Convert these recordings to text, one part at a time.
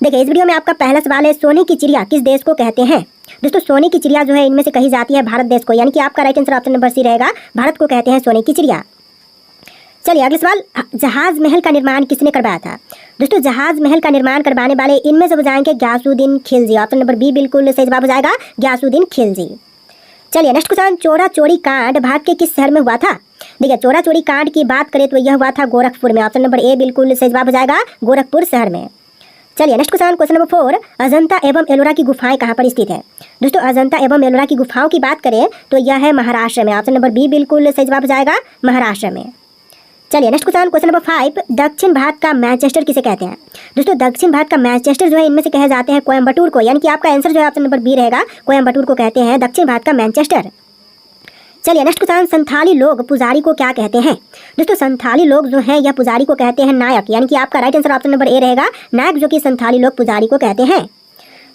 देखिए इस वीडियो में आपका पहला सवाल है, सोने की चिड़िया किस देश को कहते हैं। दोस्तों सोने की चिड़िया जो है इनमें से कही जाती है भारत देश को, यानी कि आपका right answer option number C रहेगा, भारत को कहते हैं सोने की चिड़िया। चलिए अगला सवाल, जहाज महल का निर्माण किसने करवाया था। दोस्तों जहाज महल का निर्माण करवाने वाले इनमें से हो जाएंगे Ghiyasuddin Khilji. Option number B बिल्कुल सही जवाब हो जाएगा, गयासुद्दीन खिलजी। चलिए नेक्स्ट क्वेश्चन, चोरा चोरी कांड भारत के किस शहर में हुआ था। देखिए चोरा चोरी कांड की बात करें तो यह हुआ था गोरखपुर में। ऑप्शन नंबर ए बिल्कुल सही जवाब हो जाएगा, गोरखपुर शहर में। चलिए next question, question number 4, Ajanta एवं एलोरा की गुफाएं कहाँ पर स्थित है। दोस्तों अजंता एवं एलोरा की गुफाओं की बात करें तो यह है महाराष्ट्र में। ऑप्शन नंबर बी बिल्कुल सही जवाब हो जाएगा, महाराष्ट्र में। चलिए नेक्स्ट क्वेश्चन, क्वेश्चन नंबर 5, दक्षिण भारत का मैनचेस्टर किसे कहते हैं। दोस्तों दक्षिण भारत का मैनचेस्टर जो है इनमें से कहे जाते हैं कोयम्बटूर को, यानी कि आपका आंसर जो है ऑप्शन नंबर बी रहेगा, कोयम्बटूर को कहते हैं दक्षिण भारत का मैनचेस्टर। चलिए नेक्स्ट क्वेश्चन, संथाली लोग पुजारी को क्या कहते हैं। दोस्तों संथाली लोग जो हैं यह पुजारी को कहते हैं नायक, यानी कि आपका राइट आंसर ऑप्शन नंबर ए रहेगा, नायक जो कि संथाली लोग पुजारी को कहते हैं।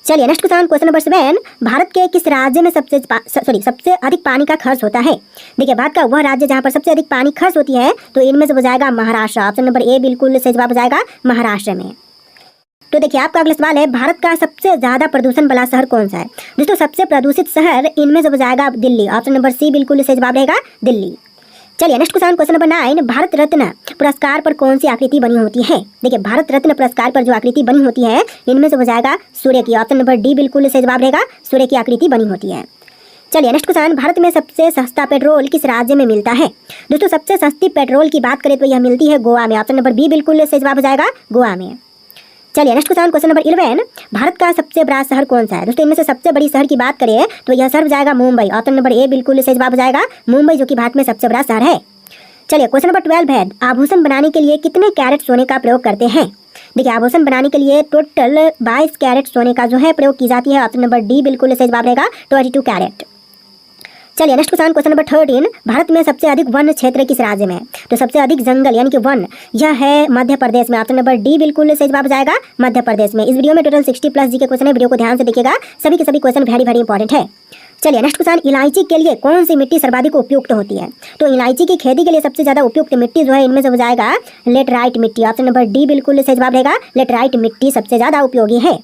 चलिए next question, question number 7, Bharat के किस राज्य में सबसे अधिक पानी का खर्च होता है। देखिए भारत का वह राज्य जहां पर सबसे अधिक पानी खर्च होती है तो इनमें से हो जाएगा महाराष्ट्र। ऑप्शन नंबर ए बिल्कुल सही जवाब हो जाएगा, महाराष्ट्र में। तो देखिए आपका अगला सवाल है, भारत का सबसे ज्यादा प्रदूषण वाला शहर कौन सा है। दोस्तों सबसे प्रदूषित शहर इनमें से हो जाएगा दिल्ली। ऑप्शन नंबर सी बिल्कुल सही जवाब रहेगा, दिल्ली। चलिए next question, question number 9, Bharat Ratna पुरस्कार पर कौन सी आकृति बनी होती है। देखिए भारत रत्न पुरस्कार पर जो आकृति बनी होती है इनमें से हो जाएगा सूर्य की। ऑप्शन नंबर डी बिल्कुल सही जवाब रहेगा, सूर्य की आकृति बनी होती है। चलिए नेक्स्ट क्वेश्चन, भारत में सबसे सस्ता पेट्रोल किस राज्य में मिलता है। दोस्तों सबसे सस्ती पेट्रोल की बात करें तो यह मिलती है गोवा में। ऑप्शन नंबर बी बिल्कुल सही जवाब हो जाएगा, गोवा में। चलिए next question, question number 11, Bharat का सबसे बड़ा शहर कौन सा है। दोस्तों इनमें से सबसे बड़ी शहर की बात करें तो यह शहर हो जाएगा मुंबई। ऑप्शन नंबर ए बिल्कुल सही जवाब हो जाएगा, मुंबई जो कि भारत में सबसे बड़ा शहर है। चलिए क्वेश्चन नंबर 12 है, आभूषण बनाने के लिए कितने कैरेट सोने का प्रयोग करते हैं। देखिए आभूषण बनाने के लिए टोटल 22 कैरेट सोने का जो है प्रयोग की जाती है। ऑप्शन नंबर डी बिल्कुल सही जवाब रहेगा, 22 कैरेट। चलिए next question, question number 13, Bharat में सबसे अधिक वन क्षेत्र किस राज्य में है। तो सबसे अधिक जंगल यानी कि वन यह है मध्य प्रदेश में। ऑप्शन नंबर डी बिल्कुल सही जवाब हो जाएगा, मध्य प्रदेश में। इस वीडियो में टोटल 60+ जी के क्वेश्चन है, वीडियो को ध्यान से देखिएगा, सभी के सभी क्वेश्चन वेरी इंपॉर्टेंट है। चलिए नेक्स्ट क्वेश्चन, इलायची के लिए कौन सी मिट्टी सर्वाधिक उपयुक्त होती है। तो इलायची की खेती के लिए सबसे ज्यादा उपयुक्त मिट्टी जो है इनमें से हो जाएगा लेटराइट मिट्टी। ऑप्शन नंबर डी बिल्कुल सही जवाब रहेगा, लेटराइट मिट्टी सबसे ज्यादा उपयोगी है।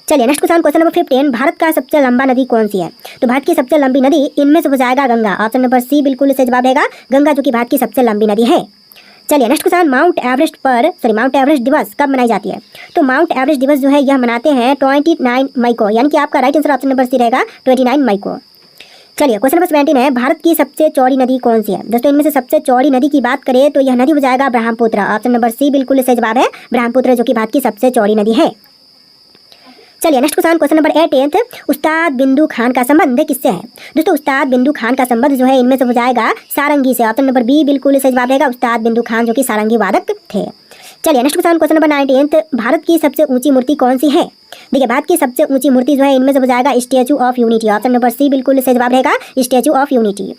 चलिए next question, question number 15, Bharat का सबसे लंबा नदी कौन सी है। तो भारत की सबसे लंबी नदी इनमें से हो जाएगा गंगा। ऑप्शन नंबर सी बिल्कुल सही जवाब रहेगा, गंगा जो कि भारत की सबसे लंबी नदी है। चलिए नेक्स्ट क्वेश्चन, माउंट एवरेस्ट दिवस कब मनाई जाती है। तो माउंट एवरेस्ट दिवस जो है यह मनाते हैं 29 मई को, यानी कि आपका right answer option number C रहेगा, 29 मई को। चलिए क्वेश्चन नंबर 17 है, भारत की सबसे चौड़ी नदी कौन सी है। दोस्तों इनमें से सबसे चौड़ी नदी की बात करें तो यह नदी हो जाएगा ब्रह्मपुत्र। ऑप्शन नंबर सी बिल्कुल सही जवाब है, ब्रह्मपुत्र जो कि भारत की सबसे चौड़ी नदी है। चलिए नेक्स्ट क्वेश्चन, क्वेश्चन नंबर 18, उस्ताद बिंदु खान का संबंध किससे है। दोस्तों उस्ताद बिंदु खान का संबंध जो है इनमें से हो जाएगा सारंगी से। ऑप्शन नंबर बी बिल्कुल सही जवाब रहेगा, उस्ताद बिंदु खान जो कि सारंगी वादक थे। चलिए next question, question number 19, Bharat की सबसे ऊंची मूर्ति कौन सी है। देखिए भारत की सबसे ऊंची मूर्ति जो है इनमें से हो जाएगा statue of unity. Option number C बिल्कुल सही जवाब रहेगा, स्टैचू ऑफ यूनिटी।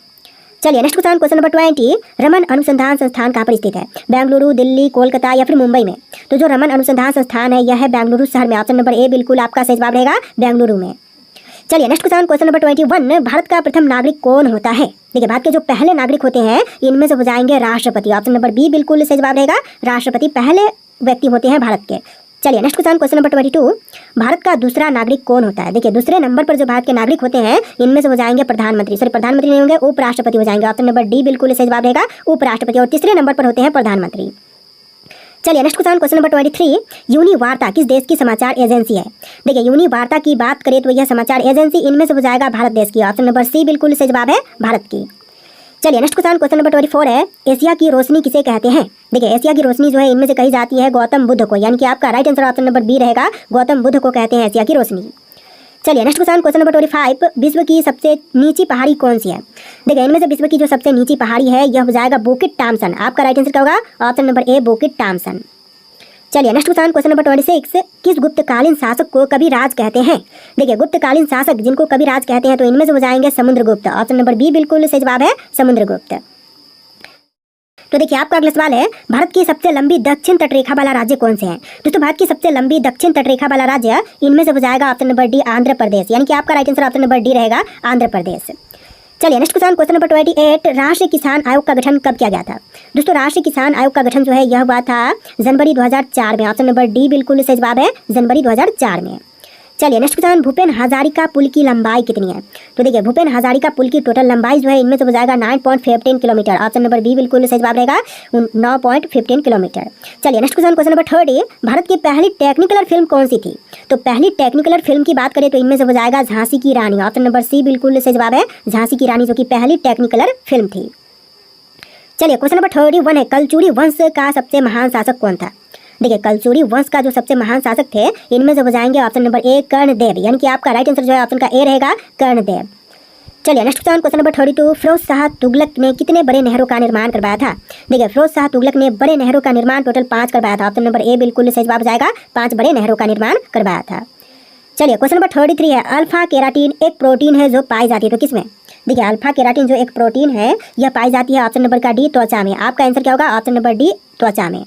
चलिए next question, question number 20, Raman अनुसंधान संस्थान कहाँ पर स्थित है। बेंगलुरु, दिल्ली, कोलकाता या फिर मुंबई में। तो जो रमन अनुसंधान संस्थान है यह है बेंगलुरु शहर में। ऑप्शन नंबर ए बिल्कुल आपका सही जवाब रहेगा, बेंगलुरु में। चलिए next question, question number 21, Bharat का प्रथम नागरिक कौन होता है। देखिए भारत के जो पहले नागरिक होते हैं इनमें से हो जाएंगे राष्ट्रपति। ऑप्शन नंबर बी बिल्कुल सही जवाब रहेगा, राष्ट्रपति पहले व्यक्ति होते हैं भारत के। चलिए next question, question number 22, Bharat का दूसरा नागरिक कौन होता है। देखिए दूसरे नंबर पर जो भारत के नागरिक होते हैं इनमें से हो जाएंगे प्रधानमंत्री नहीं होंगे, उपराष्ट्रपति हो जाएंगे। ऑप्शन नंबर डी बिल्कुल सही जवाब रहेगा, उपराष्ट्रपति। और तीसरे नंबर पर होते हैं प्रधानमंत्री। चलिए नेक्स्ट क्वेश्चन, क्वेश्चन नंबर 23, यूनिवार्ता किस देश की समाचार एजेंसी है। देखिए यूनिवार्ता की बात करें तो यह समाचार एजेंसी इनमें से हो जाएगा भारत देश की। ऑप्शन नंबर सी बिल्कुल सही जवाब है, भारत की। चलिए नेक्स्ट क्वेश्चन, क्वेश्चन नंबर 24 है, एशिया की रोशनी किसे कहते हैं। देखिए एशिया की रोशनी जो है इनमें से कही जाती है गौतम बुद्ध को, यानी कि आपका right answer option number B रहेगा, गौतम बुद्ध को कहते हैं एशिया की रोशनी। चलिए नेक्स्ट क्वेश्चन, क्वेश्चन नंबर 25, विश्व की सबसे नीची पहाड़ी कौन सी है। देखिए इनमें से विश्व की जो सबसे नीची पहाड़ी है यह हो जाएगा बुकिट टॉम्सन। आपका राइट आंसर क्या होगा, ऑप्शन नंबर ए बुकिट टॉम्सन। चलिए नेक्स्ट क्वेश्चन, क्वेश्चन नंबर 26, किस गुप्तकालीन शासक को कविराज कहते हैं। देखिए गुप्तकालीन शासक जिनको कविराज कहते हैं तो इनमें से हो जाएंगे समुद्रगुप्त। ऑप्शन नंबर बी बिल्कुल सही जवाब है, समुद्रगुप्त। तो देखिए आपका अगला सवाल है, भारत की सबसे लंबी दक्षिण तटरेखा वाला राज्य कौन से है। दोस्तों भारत की सबसे लंबी दक्षिण तटरेखा वाला राज्य इनमें से हो जाएगा option number D Andhra Pradesh, यानी कि आपका right answer option number D रहेगा, आंध्र प्रदेश। चलिए नेक्स्ट क्वेश्चन नंबर 28, राष्ट्रीय किसान आयोग का गठन कब किया गया था? दोस्तों राष्ट्रीय किसान आयोग का गठन जो है यह हुआ था जनवरी 2004 में। ऑप्शन नंबर डी बिल्कुल सही जवाब है, जनवरी 2004 में। चलिए नेक्स्ट क्वेश्चन, भूपेन हजारिका पुल की लंबाई कितनी है? तो देखिए भूपेन हजारिका पुल की टोटल लंबाई जो है इनमें से हो जाएगा 9.15 किलोमीटर। ऑप्शन नंबर बी बिल्कुल सही जवाब रहेगा 9.15 किलोमीटर। चलिए नेक्स्ट क्वेश्चन नंबर 30, भारत की पहली टेक्निकलर फिल्म कौन सी थी? तो पहली टेक्निकलर फिल्म की बात करें तो इनमें से हो जाएगा झांसी की रानी। ऑप्शन नंबर सी बिल्कुल सही जवाब है, झांसी की रानी जो कि पहली टेक्निकलर फिल्म थी। चलिए क्वेश्चन नंबर 31 है, कलचुरी वंश का सबसे महान शासक कौन था? देखिए कलचुरी वंश का जो सबसे महान शासक थे इनमें से हो जाएंगे ऑप्शन नंबर ए कर्णदेव, यानी कि आपका राइट आंसर जो है ऑप्शन का ए रहेगा कर्णदेव। चलिए next question number 32, Firoz Shah Tughlaq ने कितने बड़े नहरों का निर्माण करवाया था? देखिए फिरोज शाह तुगलक ने बड़े नहरों का निर्माण टोटल 5 करवाया था। ऑप्शन नंबर ए बिल्कुल सही जवाब जाएगा, 5 बड़े नहरों का निर्माण करवाया था। चलिए क्वेश्चन नंबर 33 है, अल्फा केराटिन एक प्रोटीन है जो पाई जाती है तो किसमें? देखिए अल्फा केराटिन जो एक प्रोटीन है यह पाई जाती है ऑप्शन नंबर का डी त्वचा में। आपका आंसर क्या होगा? ऑप्शन नंबर डी त्वचा में।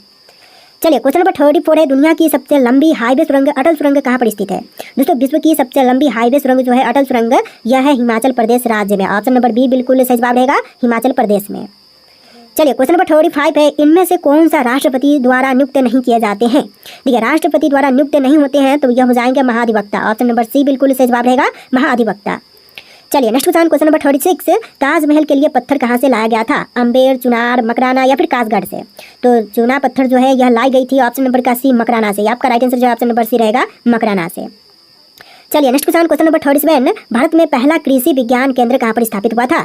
चलिए क्वेश्चन नंबर 34 है, दुनिया की सबसे लंबी हाईवे सुरंग अटल सुरंग कहाँ पर स्थित है? दोस्तों विश्व की सबसे लंबी हाईवे सुरंग जो है अटल सुरंग यह है हिमाचल प्रदेश राज्य में। ऑप्शन नंबर बी बिल्कुल सही जवाब रहेगा, हिमाचल प्रदेश में। चलिए क्वेश्चन नंबर 45 है, इनमें से कौन सा राष्ट्रपति द्वारा नियुक्त नहीं किए जाते हैं? देखिए राष्ट्रपति द्वारा नियुक्त नहीं होते हैं तो यह हो जाएंगे महाधिवक्ता। ऑप्शन नंबर सी बिल्कुल सही जवाब रहेगा, महाधिवक्ता। चलिए नेक्स्ट क्वेश्चन नंबर 36, ताजमहल के लिए पत्थर कहाँ से लाया गया था? अम्बेर, चुनार, मकराना या फिर कासगढ़ से? तो चूना पत्थर जो है यह लाई गई थी ऑप्शन नंबर का सी मकराना से। आपका राइट आंसर जो ऑप्शन नंबर सी रहेगा, मकराना से। चलिए नेक्स्ट क्वेश्चन नंबर 37, भारत में पहला कृषि विज्ञान केंद्र कहाँ पर स्थापित हुआ था?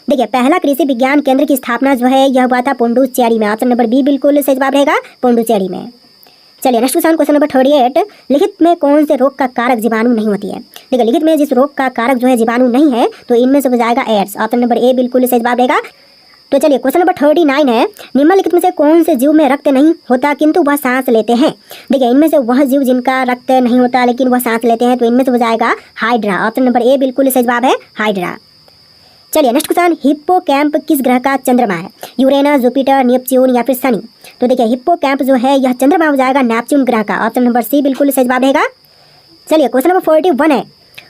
देखिए पहला कृषि विज्ञान केंद्र की स्थापना जो है यह हुआ था पुडुचेरी में। ऑप्शन नंबर बी बिल्कुल सही जवाब रहेगा, पुडुचेरी में। चलिए नेक्स्ट क्वेश्चन नंबर 38, लिखित में कौन से रोग का कारक जीवाणु नहीं होती है? देखिए लिखित में जिस रोग का कारक जो है जीवाणु नहीं है तो इनमें से हो जाएगा एड्स। ऑप्शन नंबर ए बिल्कुल सही जवाब रहेगा। तो चलिए क्वेश्चन नंबर 39 है, निम्नलिखित में से कौन से जीव में रक्त नहीं होता किंतु वह सांस लेते हैं? देखिए इनमें से वह जीव जिनका रक्त नहीं होता लेकिन वह सांस लेते हैं तो इनमें से हो जाएगा हाइड्रा। ऑप्शन नंबर ए बिल्कुल सही जवाब है, हाइड्रा। चलिए नेक्स्ट क्वेश्चन, हिप्पोकैम्प किस ग्रह का चंद्रमा है? यूरेनस, जुपिटर, नेपच्यून या फिर शनि? तो देखिए हिप्पोकैम्प जो है यह चंद्रमा हो जाएगा नेपच्यून ग्रह का। ऑप्शन नंबर सी बिल्कुल सही जवाब रहेगा। चलिए क्वेश्चन नंबर 41 है,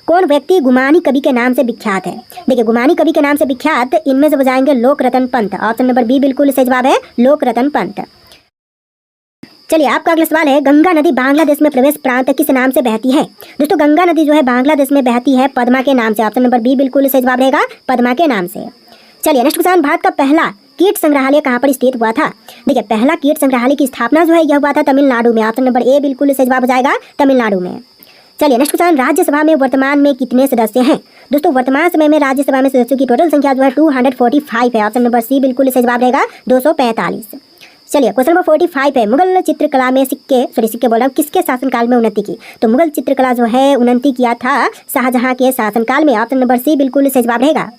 कौन व्यक्ति गुमानी कवि के नाम से विख्यात है? देखिए गुमानी कवि के नाम से विख्यात इनमें से हो जाएंगे लोकरतन पंत। ऑप्शन नंबर बी बिल्कुल सही जवाब है, लोकरतन पंत। चलिए आपका अगला सवाल है, गंगा नदी बांग्लादेश में प्रवेश प्रांत किस नाम से बहती है? दोस्तों गंगा नदी जो है बांग्लादेश में बहती है पद्मा के नाम से। ऑप्शन नंबर बी बिल्कुल सही जवाब रहेगा, पद्मा के नाम से। चलिए नेक्स्ट क्वेश्चन, भारत का पहला कीट संग्रहालय कहाँ पर स्थित हुआ था? देखिए पहला कीट संग्रहालय की स्थापना जो है यह हुआ था तमिलनाडु में। ऑप्शन नंबर ए बिल्कुल सही जवाब हो जाएगा, तमिलनाडु में। चलिए नेक्स्ट क्वेश्चन, राज्यसभा में वर्तमान में कितने सदस्य हैं? दोस्तों वर्तमान समय में राज्यसभा में सदस्यों की टोटल संख्या जो है 245 है। ऑप्शन नंबर सी बिल्कुल सही जवाब रहेगा, 245। चलिए क्वेश्चन नंबर 45 है, मुगल चित्रकला में सिक्के बोल रहा हूँ किसके शासनकाल में उन्नति की? तो मुगल चित्रकला जो है उन्नति किया था शाहजहां के शासनकाल में। ऑप्शन नंबर सी बिल्कुल सही जवाब रहेगा।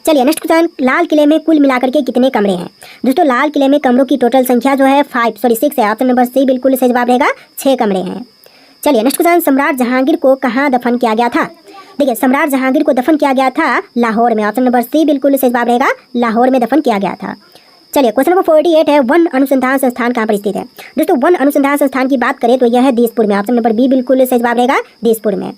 चलिए नेक्स्ट क्वेश्चन, लाल किले में कुल मिलाकर के कितने कमरे हैं? दोस्तों लाल किले में कमरों की टोटल संख्या जो है 6 है। ऑप्शन नंबर सी बिल्कुल सही जवाब रहेगा, 6 कमरे हैं। चलिए नेक्स्ट क्वेश्चन, सम्राट जहांगीर को कहाँ दफन किया गया था? देखिए सम्राट जहांगीर को दफन किया गया था लाहौर में। ऑप्शन नंबर सी बिल्कुल सही जवाब रहेगा, लाहौर में दफन किया गया था। चलिए क्वेश्चन नंबर 48 है, वन अनुसंधान संस्थान कहाँ पर स्थित है? दोस्तों वन अनुसंधान संस्थान की बात करें तो यह है दिसपुर में। ऑप्शन नंबर बी बिल्कुल सही जवाब रहेगा, दिसपुर में।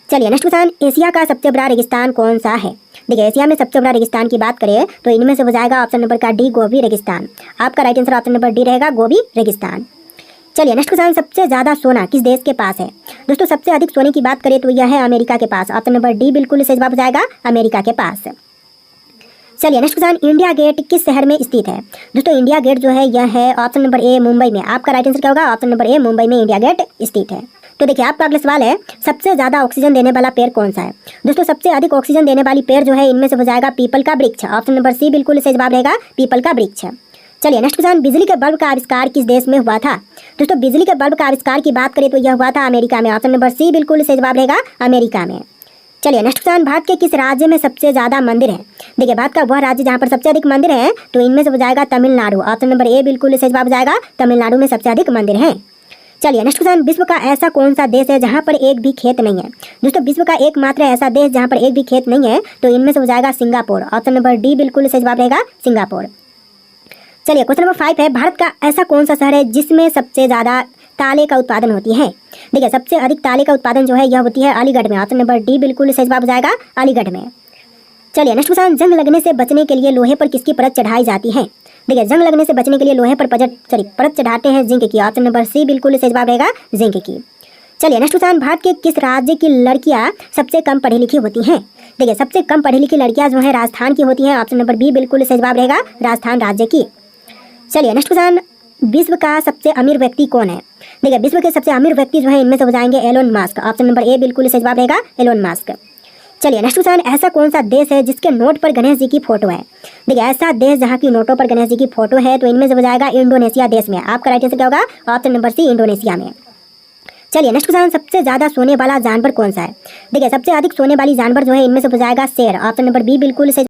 चलिए नेक्स्ट क्वेश्चन, एशिया का सबसे बड़ा रेगिस्तान कौन सा है? देखिए एशिया में सबसे बड़ा रेगिस्तान की बात करें तो इनमें से हो जाएगा ऑप्शन नंबर का डी गोबी रेगिस्तान। आपका right answer option number D रहेगा, गोबी रेगिस्तान। चलिए नेक्स्ट क्वेश्चन, सबसे ज्यादा सोना किस देश के पास है? दोस्तों सबसे अधिक सोने की बात करें तो यह है अमेरिका के पास। ऑप्शन नंबर डी बिल्कुल सही जवाब हो जाएगा, अमेरिका के पास। चलिए नेक्स्ट क्वेश्चन, इंडिया गेट किस शहर में स्थित है? दोस्तों इंडिया गेट जो है यह है ऑप्शन नंबर ए मुंबई में। आपका राइट आंसर क्या होगा? ऑप्शन नंबर ए मुंबई में इंडिया गेट स्थित है। तो देखिए आपका अगला सवाल है, सबसे ज्यादा ऑक्सीजन देने वाला पेड़ कौन सा है? दोस्तों सबसे अधिक ऑक्सीजन देने वाली पेड़ जो है इनमें से हो जाएगा पीपल का वृक्ष। ऑप्शन नंबर सी बिल्कुल सही जवाब रहेगा, पीपल का वृक्ष। चलिए नेक्स्ट क्वेश्चन, बिजली के बल्ब का आविष्कार किस देश में हुआ था? दोस्तों बिजली के बल्ब का आविष्कार की बात करें तो यह हुआ था अमेरिका में। ऑप्शन नंबर सी बिल्कुल सही जवाब रहेगा, अमेरिका में। चलिए नेक्स्ट क्वेश्चन, भारत के किस राज्य में सबसे ज्यादा मंदिर है? देखिए भारत का वह राज्य जहाँ पर सबसे अधिक मंदिर है तो इनमें से हो जाएगा तमिलनाडु। ऑप्शन नंबर ए बिल्कुल सही जवाब हो जाएगा, तमिलनाडु में सबसे अधिक मंदिर हैं। चलिए नेक्स्ट क्वेश्चन, विश्व का ऐसा कौन सा देश है जहाँ पर एक भी खेत नहीं है? दोस्तों विश्व का एकमात्र ऐसा देश जहाँ पर एक भी खेत नहीं है तो इनमें से हो जाएगा सिंगापुर। ऑप्शन नंबर डी बिल्कुल सही जवाब रहेगा, सिंगापुर। चलिए क्वेश्चन नंबर 5 है, भारत का ऐसा कौन सा शहर है जिसमें सबसे ज्यादा ताले का उत्पादन होती है? देखिए सबसे अधिक ताले का उत्पादन जो है यह होती है अलीगढ़ में। ऑप्शन नंबर डी बिल्कुल सही जवाब हो जाएगा, अलीगढ़ में। चलिए नेक्स्ट क्वेश्चन, जंग लगने से बचने के लिए लोहे पर किसकी परत चढ़ाई जाती है? देखिए जंग लगने से बचने के लिए लोहे पर परत चढ़ाते हैं जिंक की। ऑप्शन नंबर सी बिल्कुल सही जवाब रहेगा, जिंक की। चलिए नेक्स्ट क्वेश्चन, भारत के किस राज्य की लड़कियां सबसे कम पढ़ी लिखी होती हैं? देखिए सबसे कम पढ़ी लिखी लड़कियां जो है राजस्थान की होती हैं। ऑप्शन नंबर बी बिल्कुल सही जवाब रहेगा, राजस्थान राज्य की। चलिए नेक्स्ट क्वेश्चन, विश्व का सबसे अमीर व्यक्ति कौन है? देखिए विश्व के सबसे अमीर व्यक्ति जो है इनमें से हो जाएंगे Elon Musk. Option number A बिल्कुल सही जवाब रहेगा, एलोन मस्क। चलिए नेक्स्ट क्वेश्चन, ऐसा कौन सा देश है जिसके नोट पर गणेश जी की फोटो है? देखिए ऐसा देश जहाँ की नोटों पर गणेश जी की फोटो है तो इनमें से हो जाएगा इंडोनेशिया देश में। आपका राइट आंसर क्या होगा? ऑप्शन नंबर सी, इंडोनेशिया में। चलिए नेक्स्ट क्वेश्चन, सबसे ज्यादा सोने वाला जानवर कौन सा है? देखिए सबसे अधिक सोने वाली जानवर जो है इनमें से हो जाएगा शेर। ऑप्शन नंबर बी बिल्कुल सही